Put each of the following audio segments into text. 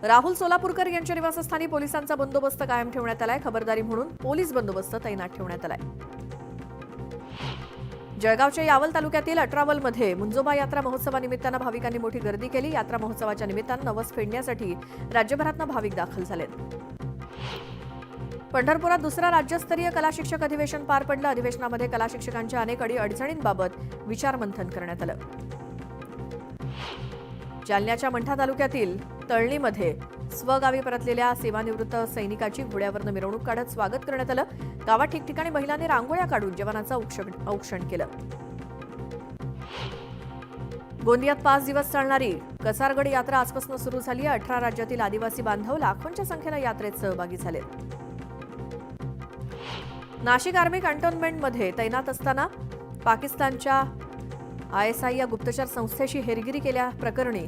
राहुल सोलापूरकर यांच्या निवासस्थानी पोलिसांचा बंदोबस्त कायम ठेवण्यात आलाय. खबरदारी म्हणून पोलीस बंदोबस्त तैनात ठेवण्यात आलाय. जळगावच्या यावल तालुक्यातील अठरावलमध्ये मुंजोबा यात्रा महोत्सवानिमित्तानं भाविकांनी मोठी गर्दी केली. यात्रा महोत्सवाच्या निमित्तानं नवस फेडण्यासाठी राज्यभरातून भाविक दाखल झालेत. पंढरपुरात दुसरा राज्यस्तरीय कला शिक्षक अधिवेशन पार पडलं. अधिवेशनामध्ये कला शिक्षकांच्या अनेक अडचणींबाबत विचारमंथन करण्यात आलं. जालन्याच्या मंठा तालुक्यातील तळणीमध्ये स्वगावी परतलेल्या सेवानिवृत्त सैनिकाची घोड्यावरनं मिरवणूक काढत स्वागत करण्यात आलं. गावात ठिकठिकाणी महिलांनी रांगोळ्या काढून जवानांचं औक्षण केलं. गोंदियात 5 दिवस चालणारी कसारगड यात्रा आजपासून सुरू झाली आहे. 18 राज्यातील आदिवासी बांधव लाखोंच्या संख्येनं यात्रेत सहभागी झाले. नाशिक आर्मी कॅन्टोन्मेंटमध्ये तैनात असताना पाकिस्तानच्या ISI या गुप्तचर संस्थेशी हेरगिरी केल्याप्रकरणी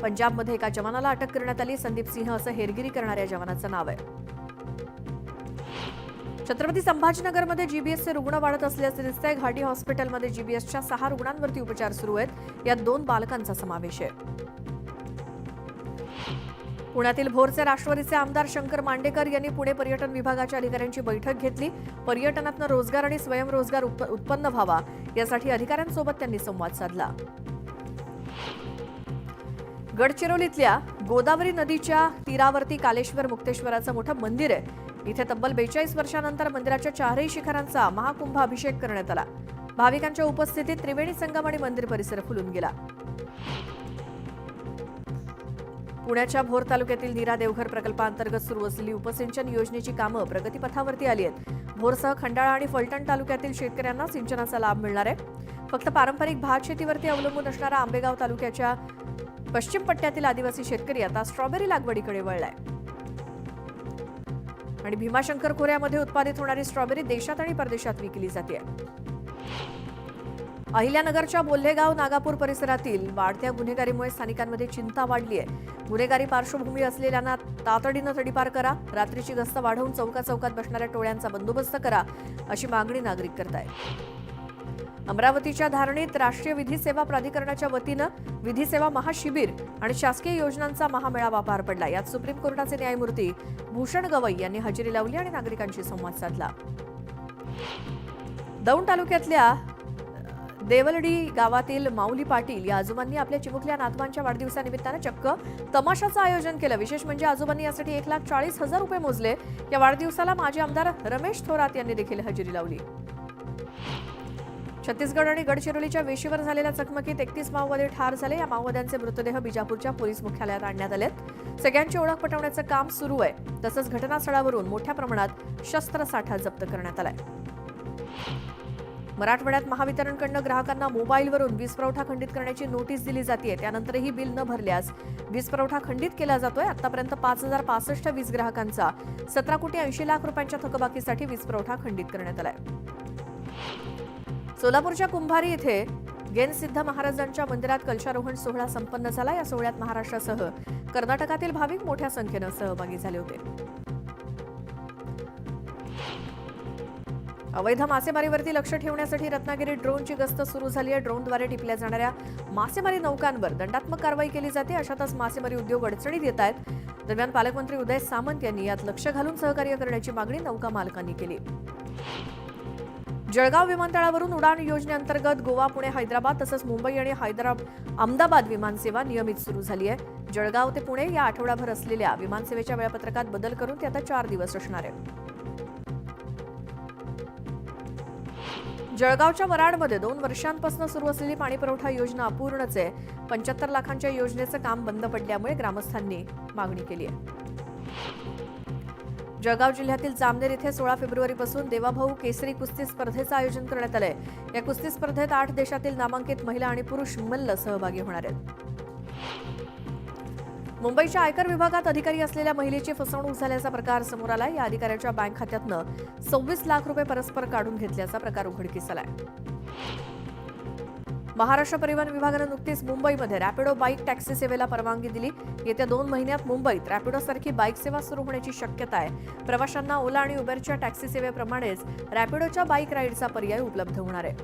पंजाबमध्ये एका जवानाला अटक करण्यात आली. संदीप सिंह असं हेरगिरी करणाऱ्या जवानाचं नाव आहे. छत्रपती संभाजीनगरमध्ये GBSचे रुग्ण वाढत असल्याचे दिसतंय. घाटी हॉस्पिटलमध्ये GBSच्या 6 रुग्णांवरती उपचार सुरू आहेत. यात 2 बालकांचा समावेश आहे. पुण्यातील भोरचे राष्ट्रवादीचे आमदार शंकर मांडेकर यांनी पुणे पर्यटन विभागाच्या अधिकाऱ्यांची बैठक घेतली. पर्यटनातून रोजगार आणि स्वयंरोजगार उत्पन्न व्हावा यासाठी अधिकाऱ्यांसोबत त्यांनी संवाद साधला. गडचिरोलीतल्या गोदावरी नदीच्या तीरावरती कालेश्वर मुक्तेश्वराचं मोठं मंदिर आहे. इथे तब्बल 42 वर्षांनंतर मंदिराच्या 4ही शिखरांचा महाकुंभाभिषेक करण्यात आला. भाविकांच्या उपस्थितीत त्रिवेणी संगम आणि मंदिर परिसर फुलून गेला. पुण्याच्या भोर तालुक्यातील नीरा देवघर प्रकल्पांतर्गत सुरू असलेली उपसिंचन योजनेची कामं प्रगतीपथावरती आली आहेत. भोरसह खंडाळा आणि फलटण तालुक्यातील शेतकऱ्यांना सिंचनाचा लाभ मिळणार आहे. फक्त पारंपरिक भात शेतीवरती अवलंबून असणारा आंबेगाव तालुक्याच्या पश्चिम पट्ट्यातील आदिवासी शेतकरी आता स्ट्रॉबेरी लागवडीकडे वळलाय. आणि भीमाशंकर खोऱ्यामध्ये उत्पादित होणारी स्ट्रॉबेरी देशात आणि परदेशात विकली जाते. अहिल्यानगरच्या बोल्हेगाव नागापूर परिसरातील वाढत्या गुन्हेगारीमुळे स्थानिकांमध्ये चिंता वाढली आहे. गुन्हेगारी पार्श्वभूमी असलेल्यांना तातडीनं तडीपार करा. रात्रीची गस्त वाढवून चौकात बसणाऱ्या टोळ्यांचा बंदोबस्त करा अशी मागणी नागरिक करतायत. अमरावतीच्या धारणीत राष्ट्रीय विधी सेवा प्राधिकरणाच्या वतीनं विधी सेवा महाशिबिर आणि शासकीय योजनांचा महामेळावा पार पडला. यात सुप्रीम कोर्टाचे न्यायमूर्ती भूषण गवई यांनी हजेरी लावली आणि नागरिकांशी संवाद साधला. दौंड तालुक्यातल्या देवलडी गावातील माऊली पाटील या आजोबांनी आपल्या चिमुकल्या नातवांच्या वाढदिवसानिमित्तानं चक्क तमाशाचं आयोजन केलं. विशेष म्हणजे आजोबांनी यासाठी 1,40,000 रुपये मोजले. या वाढदिवसाला माजी आमदार रमेश थोरात यांनी देखील हजेरी लावली. छत्तीसगड आणि गडचिरोलीच्या वेशीवर झालेल्या चकमकीत 31 माओवादी ठार झाले. या माओवाद्यांचे मृतदेह बिजापूरच्या पोलीस मुख्यालयात आणण्यात आलेत. सगळ्यांची ओळख पटवण्याचं काम सुरू आहे. तसंच घटनास्थळावरून मोठ्या प्रमाणात शस्त्रसाठा जप्त करण्यात आलाय. मराठवाड्यात महावितरणकडून ग्राहकांना मोबाईलवरून वीज पुरवठा खंडित करण्याची नोटीस दिली जाते. त्यानंतरही बिल न भरल्यास वीज पुरवठा खंडित केला जातोय. आतापर्यंत 5,065 वीज ग्राहकांचा 17,80,00,000 रुपयांच्या थकबाकीसाठी वीज पुरवठा खंडित करण्यात आलाय. सोलापूरच्या कुंभारी इथे गेनसिद्ध महाराजांच्या मंदिरात कलशारोहण सोहळा संपन्न झाला. या सोहळ्यात महाराष्ट्रासह कर्नाटकातील भाविक मोठ्या संख्येनं सहभागी झाले होते. अवैध मासेमारीवरती लक्ष ठेवण्यासाठी रत्नागिरीत ड्रोनची गस्त सुरू झाली आहे. ड्रोनद्वारे टिपल्या जाणाऱ्या मासेमारी नौकांवर दंडात्मक कारवाई केली जाते. अशातच मासेमारी उद्योग अडचणीत येत आहेत. दरम्यान पालकमंत्री उदय सामंत यांनी यात लक्ष घालून सहकार्य करण्याची मागणी नौका मालकांनी केली. जळगाव विमानतळावरून उडान योजनेअंतर्गत गोवा, पुणे, हैदराबाद तसंच मुंबई आणि अहमदाबाद विमानसेवा नियमित सुरू झाली आहे. जळगाव ते पुणे या आठवडाभर असलेल्या विमानसेवेच्या वेळापत्रकात बदल करून ती आता 4 दिवस असणार आहे. जळगावच्या वराडमध्ये 2 वर्षांपासून सुरू असलेली पाणीपुरवठा योजना अपूर्णच आहे. 75 लाखांच्या योजनेचं काम बंद पडल्यामुळे ग्रामस्थांनी मागणी केली आहे. जळगाव जिल्ह्यातील जामनेर इथे 16 फेब्रुवारीपासून देवाभाऊ केसरी कुस्ती स्पर्धेचं आयोजन करण्यात आलंय. या कुस्ती स्पर्धेत 8 देशातील नामांकित महिला आणि पुरुष मल्ल सहभागी होणार आहेत. मुंबईच्या आयकर विभागात अधिकारी असलेल्या महिलेची फसवणूक झाल्याचा प्रकार समोर आलाय. या अधिकाऱ्याच्या बँक खात्यातनं 26 लाख रुपये परस्पर काढून घेतल्याचा प्रकार उघडकीस आलाय. महाराष्ट्र परिवहन विभागानं नुकतीच मुंबईमध्ये रॅपिडो बाईक टॅक्सी सेवेला परवानगी दिली. येत्या 2 महिन्यात मुंबईत रॅपिडोसारखी बाईक सेवा सुरू होण्याची शक्यता आहे. प्रवाशांना ओला आणि उबेरच्या टॅक्सी सेवेप्रमाणेच रॅपिडोच्या बाईक राईडचा पर्याय उपलब्ध होणार आहे.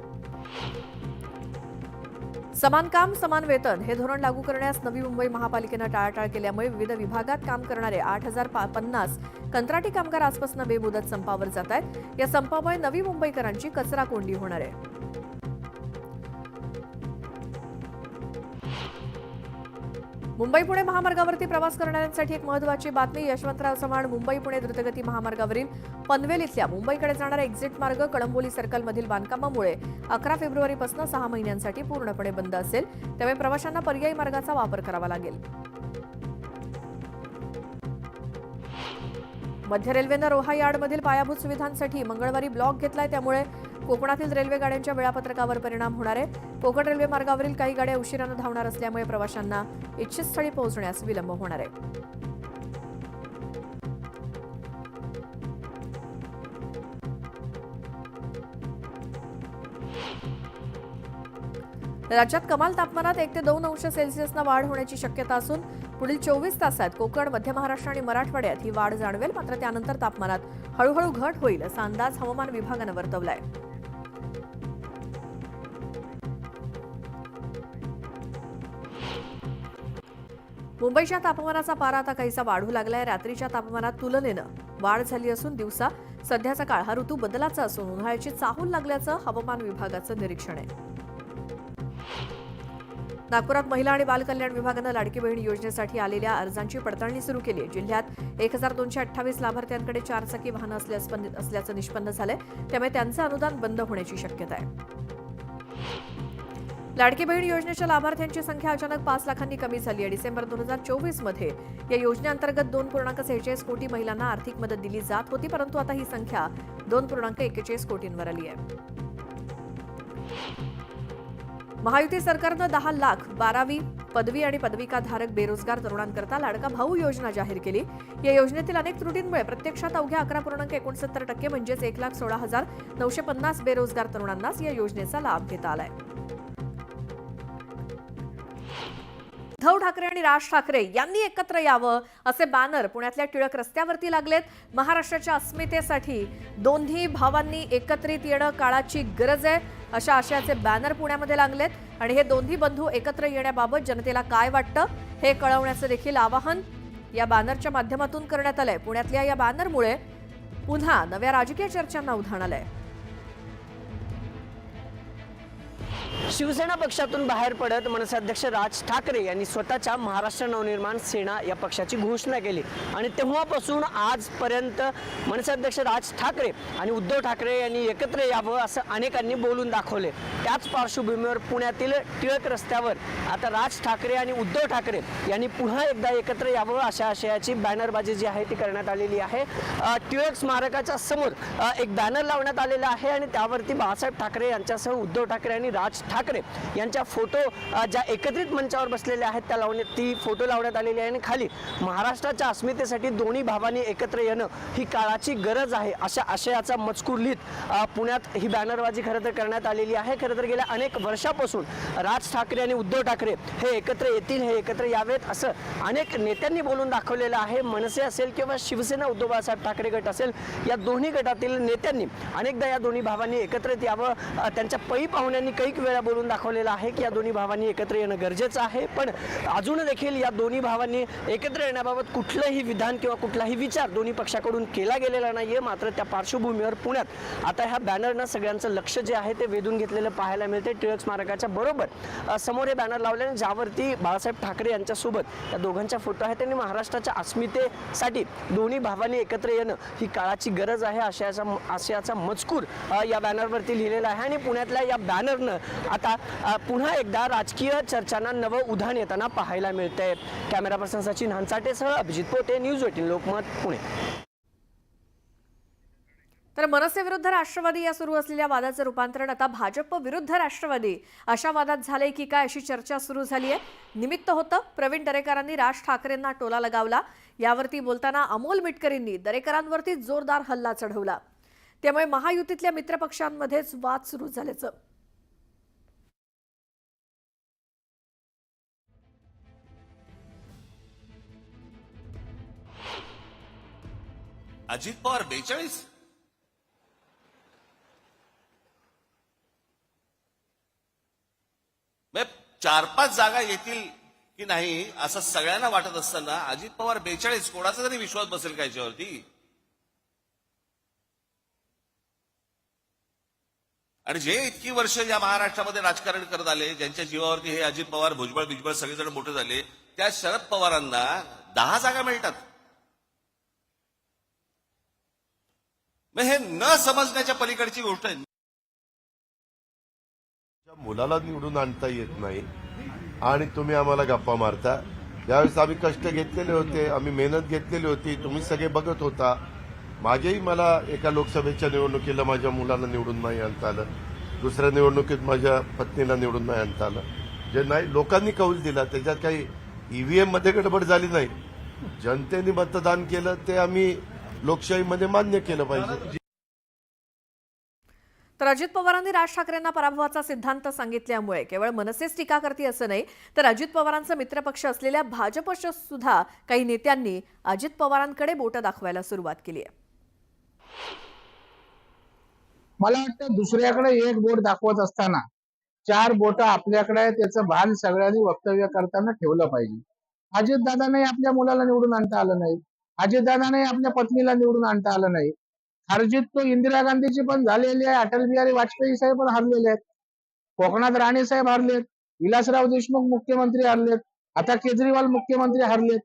समान काम समान वेतन हे धोरण लागू करण्यास नवी मुंबई महापालिकेनं टाळाटाळ केल्यामुळे विविध विभागात काम करणारे 8,050 कंत्राटी कामगार आजपासून बेमुदत संपावर जात आहेत। या संपामुळे नवी मुंबईकरांची कचरा कोंडी होणार आहे। मुंबई पुणे महामार्गावरती प्रवास करणाऱ्यांसाठी एक महत्त्वाची बातमी। यशवंतराव चव्हाण मुंबई पुणे द्रुतगती महामार्गावरील पनवेल इथल्या मुंबईकडे जाणारा एक्झिट मार्ग कळंबोली सर्कलमधील बांधकामामुळे 11 फेब्रुवारीपासून 6 महिन्यांसाठी पूर्णपणे बंद असेल। त्यामुळे प्रवाशांना पर्यायी मार्गाचा वापर करावा लागेल। मध्य रेल्वेनं रोहा यार्डमधील पायाभूत सुविधांसाठी मंगळवारी ब्लॉक घेतलाय। त्यामुळे कोकणातील रेल्वे गाड्यांच्या वेळापत्रकावर परिणाम होणार आहे। कोकण रेल्वे मार्गावरील काही गाड्या उशिरानं धावणार असल्यामुळे प्रवाशांना इच्छित स्थळी पोहोचण्यास विलंब होणार आहे। राज्यात कमाल तापमानात 1 ते 2 अंश सेल्सिअसनं वाढ होण्याची शक्यता असून पुढील 24 तासात कोकण, मध्य महाराष्ट्र आणि मराठवाड्यात ही वाढ जाणवेल। मात्र त्यानंतर तापमानात हळूहळू घट होईल असा अंदाज हवामान विभागानं वर्तवलाय। मुंबईच्या तापमानाचा पारा आता काहीसा वाढू लागलाय। रात्रीच्या तापमानात तुलनेनं वाढ झाली असून दिवसा सध्याचा काळ हा ऋतू बदलाचा असून उन्हाळ्याची चाहूल लागल्याचं हवामान विभागाचं निरीक्षण आहे। नागपुरात महिला आणि बालकल्याण विभागानं लाडकी बहीण योजनेसाठी आलेल्या अर्जांची पडताळणी सुरू केली आहे। जिल्ह्यात 1228 लाभार्थ्यांकडे 4 चाकी वाहनं असल्याचं निष्पन्न झालंय। त्यामुळे त्यांचं अनुदान बंद होण्याची शक्यता आहे। लाडकी बहीण योजनेच्या लाभार्थ्यांची संख्या अचानक 5 लाखांनी कमी झाली आहे। डिसेंबर 2024 मध्ये या योजनेअंतर्गत 2.46 कोटी महिलांना आर्थिक मदत दिली जात होती, परंतु आता ही संख्या 2.41 कोटींवर आली आहे। महायुती सरकारनं 10 लाख 12वी पदवी आणि पदविकाधारक बेरोजगार तरुणांकरता लाडका भाऊ योजना जाहीर केली। या योजनेतील अनेक त्रुटींमुळे प्रत्यक्षात अवघ्या 11.69% म्हणजेच 1,16,950 बेरोजगार तरुणांनाच या योजनेचा लाभ घेता आलाय। उद्धव ठाकरे आणि राज ठाकरे यांनी एकत्र यावं असे बॅनर पुण्यातल्या टिळक रस्त्यावरती लागलेत। महाराष्ट्राच्या अस्मितेसाठी दोन्ही भावांनी एकत्रित येणं काळाची गरज आहे अशा आशयाचे बॅनर पुण्यामध्ये लागलेत आणि हे दोन्ही बंधू एकत्र येण्याबाबत जनतेला काय वाटतं हे कळवण्याचं देखील आवाहन या बॅनरच्या माध्यमातून करण्यात आलंय। पुण्यातल्या या बॅनरमुळे पुन्हा नव्या राजकीय चर्चांना उधाण आलंय। शिवसेना पक्षातून बाहेर पडत मनसे अध्यक्ष राज ठाकरे यांनी स्वतःच्या महाराष्ट्र नवनिर्माण सेना या पक्षाची घोषणा केली आणि तेव्हापासून आजपर्यंत मनसे अध्यक्ष राज ठाकरे आणि उद्धव ठाकरे यांनी एकत्र यावं असं अनेकांनी बोलून दाखवले। त्याच पार्श्वभूमीवर पुण्यातील टिळक रस्त्यावर आता राज ठाकरे आणि उद्धव ठाकरे यांनी पुन्हा एकदा एकत्र यावं अशा आशयाची बॅनरबाजी जी आहे ती करण्यात आलेली आहे। टिळक स्मारकाच्या समोर एक बॅनर लावण्यात आलेला आहे आणि त्यावरती बाळासाहेब ठाकरे यांच्यासह उद्धव ठाकरे आणि राज ठाकरे यांच्या फोटो ज्या एकत्रित मंचावर बसलेले आहेत त्या ती फोटो लावण्यात आलेली आहे आणि खाली महाराष्ट्राच्या अस्मितेसाठी दोन्ही भावांनी एकत्र येणं ही काळाची गरज आहे अशा आशयाचा मजकूर लिहित पुण्यात ही बॅनरबाजी खरं तर करण्यात आलेली आहे। खरं तर गेल्या अनेक वर्षापासून राज ठाकरे आणि उद्धव ठाकरे हे एकत्र येतील, हे एकत्र यावेत असं अनेक नेत्यांनी बोलून दाखवलेलं आहे। मनसे असेल किंवा शिवसेना उद्धव बाळासाहेब ठाकरे गट असेल, या दोन्ही गटातील नेत्यांनी अनेकदा या दोन्ही भावांनी एकत्रित यावं, त्यांच्या पै पाहुण्यांनी कैक वेळा बोलून दाखवलेलं आहे की या दोन्ही भावांनी एकत्र येणं गरजेचं आहे। पण अजून देखील या दोन्ही भावांनी एकत्र येण्याबाबत कुठलंही विधान किंवा कुठलाही विचार दोन्ही पक्षाकडून केला गेलेला नाहीये। मात्र त्या पार्श्वभूमीवर पुण्यात आता ह्या बॅनरनं सगळ्यांचं लक्ष जे आहे ते वेधून घेतलेलं पाहायला मिळते। टिळक स्मारकाच्या बरोबर समोर हे बॅनर लावले ज्यावरती बाळासाहेब ठाकरे यांच्यासोबत या दोघांच्या फोटो आहेत। त्यांनी महाराष्ट्राच्या अस्मितेसाठी दोन्ही भावांनी एकत्र येणं ही काळाची गरज आहे आशयाचा मजकूर या बॅनरवरती लिहिलेला आहे आणि पुण्यातल्या या बॅनरनं आता पुन्हा एकदा राजकीय चर्चांना नवं उधाण येताना पाहायला मिळतंय। कॅमेरा पर्सन सचिन हंसाटेसह अभिजित पोटे, न्यूज 18 लोकमत, पुणे। तर मनसे विरुद्ध राष्ट्रवादी या सुरू असलेल्या वादाचं रूपांतरण आता भाजप विरुद्ध राष्ट्रवादी अशा वादात झालंय की काय अशी चर्चा सुरू झाली आहे। निमित्त होतं प्रवीण दरेकरांनी राज ठाकरेंना टोला लगावला। यावरती बोलताना अमोल मिटकरींनी दरेकरांवरती जोरदार हल्ला चढवला। त्यामुळे महायुतीतल्या मित्रपक्षांमध्येच वाद सुरू झाल्याचं अजित पवार 42 मैं 4-5 जागा येतील की नाही असं सगळ्यांना वाटत असताना अजित पवार 42 कोणाचा तरी विश्वास बसेल का याच्यावरती? आणि जे इतकी वर्ष या महाराष्ट्रामध्ये राजकारण करत आले, ज्यांच्या जीवावरती हे अजित पवार, भुजबळ बिजबळ सगळेजण मोठे झाले, त्या शरद पवारांना 10 जागा मिळतात. मग हे न समजण्याच्या पलीकडची गोष्ट आहे. मुलाला निवडून आणता येत नाही आणि तुम्ही आम्हाला गप्पा मारता. ज्यावेळेस आम्ही कष्ट घेतलेले होते, आम्ही मेहनत घेतलेली होती, तुम्ही सगळे बघत होता. मला एका लोकसभेच्या निवडणुकीला माझ्या मुलाला निवडून नाही आणता आलं, दुसऱ्या निवडणुकीत माझ्या पत्नीला निवडून नाही आणता आलं. जे नाही लोकांनी कौल दिला त्याच्यात काही ईव्हीएम मध्ये गडबड झाली नाही. जनतेने मतदान केलं ते आम्ही लोकशाहीमध्ये मान्य केलं पाहिजे. तर अजित पवारांनी राज ठाकरेंना पराभवाचा सिद्धांत सांगितल्यामुळे केवळ मनसेच टीका करते असं नाही, तर अजित पवारांचा मित्रपक्ष असलेल्या भाजपच्या सुद्धा काही नेत्यांनी अजित पवारांकडे बोटं दाखवायला सुरुवात केली आहे. मला वाटतं दुसऱ्याकडे एक बोट दाखवत असताना 4 बोट आपल्याकडे आहे, त्याचं भान सगळ्यांनी वक्तव्य करताना ठेवलं पाहिजे. अजितदादांनाही आपल्या मुलाला निवडून आणता आलं नाही, अजितदादांनाही आपल्या पत्नीला निवडून आणता आलं नाही. हरजीत तो इंदिरा गांधीची पण झालेली आहे, अटल बिहारी वाजपेयी साहेब पण हरलेले आहेत, कोकणात राणे साहेब हरलेत, विलासराव देशमुख मुख्यमंत्री हरलेत, आता केजरीवाल मुख्यमंत्री हरलेत.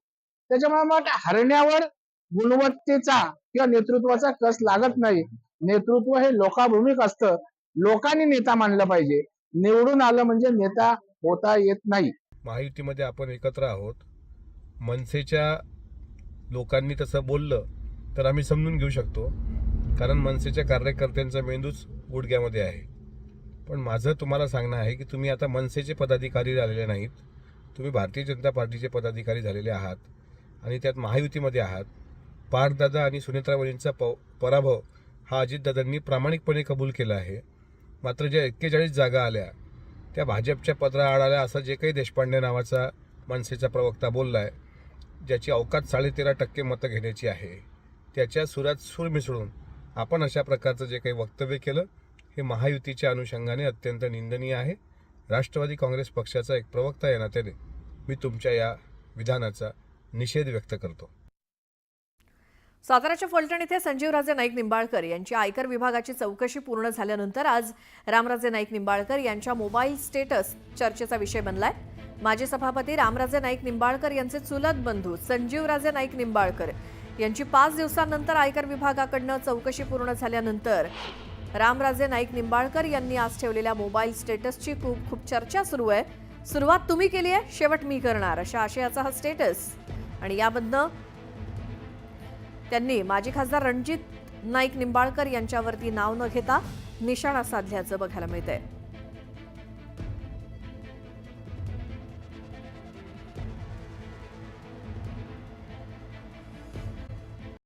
त्याच्यामुळे मग हरण्यावर गुणवत्तेचा किंवा नेतृत्वाचा कस लागत नाही. नेतृत्व हे लोकाभिमुख असतं. लोकांनी नेता मानलं पाहिजे. निवडून आलं म्हणजे नेता होता येत नाही. महायुतीमध्ये आपण एकत्र आहोत. मनसेच्या लोकांनी तसं बोललं तर आम्ही समजून घेऊ शकतो, कारण मनसेच्या कार्यकर्त्यांचा मेंदूच गुडघ्यामध्ये आहे. पण माझं तुम्हाला सांगणं आहे की तुम्ही आता मनसेचे पदाधिकारी झालेले नाहीत, तुम्ही भारतीय जनता पार्टीचे पदाधिकारी झालेले आहात आणि त्यात महायुतीमध्ये आहात. पार्थदादा आणि सुनेत्रावलींचा पराभव हा अजितदादांनी प्रामाणिकपणे कबूल केला आहे. मात्र ज्या 41 जागा आल्या त्या भाजपच्या पदराआड आल्या असं जे काही देशपांडे नावाचा मनसेचा प्रवक्ता बोलला आहे, ज्याची अवकात 13.5% मतं घेण्याची आहे, त्याच्या सुरात सूर मिसळून आपण अशा प्रकारचं जे काही वक्तव्य केलं हे महायुतीच्या अनुषंगाने अत्यंत निंदनीय आहे. राष्ट्रवादी काँग्रेस पक्षाचा एक प्रवक्ता या नात्याने मी तुमच्या या विधानाचा निषेध व्यक्त करतो. साताऱ्याच्या फलटण इथे संजीवराजे नाईक निंबाळकर यांची आयकर विभागाची चौकशी पूर्ण झाल्यानंतर आज रामराजे नाईक निंबाळकर यांच्या मोबाईल स्टेटस चर्चेचा विषय बनलाय. माजी सभापती रामराजे नाईक निंबाळकर यांचे चुलत बंधू संजीवराजे नाईक निंबाळकर यांची 5 दिवसांनंतर आयकर विभागाकडनं चौकशी पूर्ण झाल्यानंतर रामराजे नाईक निंबाळकर यांनी आज ठेवलेल्या मोबाईल स्टेटसची खूप चर्चा सुरू आहे. सुरुवात तुम्ही केली आहे, शेवट मी करणार, अशा आशयाचा हा स्टेटस. आणि यामधनं त्यांनी माजी खासदार रणजित नाईक निंबाळकर यांच्यावरती नाव न घेता निशाणा साधल्याचं बघायला मिळतंय.